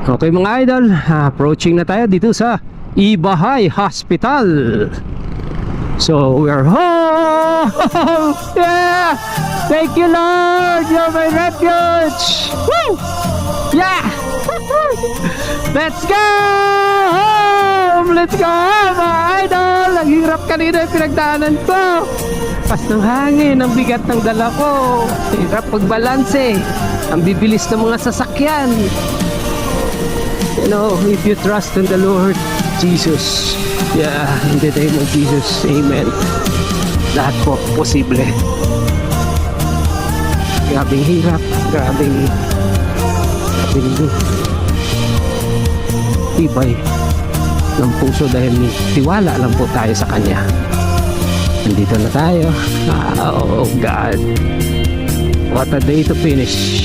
Okay mga idol, approaching na tayo dito sa Ibahay Hospital. So we are home. Yeah, thank you Lord, you're my refuge. Woo! Yeah. Let's go home. Let's go home mga idol. Ang hirap kanina yung pinagdaanan ko. Pas ng hangin, ang bigat ng dala ko. Hirap pagbalanse. Ang bibilis ng mga sasakyan. You know, if you trust in the Lord Jesus, yeah, in the name of Jesus, amen. Lahat po posible. Grabing hirap, grabing tibay ng puso dahil tiwala lang po tayo sa Kanya. Nandito na tayo. Oh God, what a day to finish.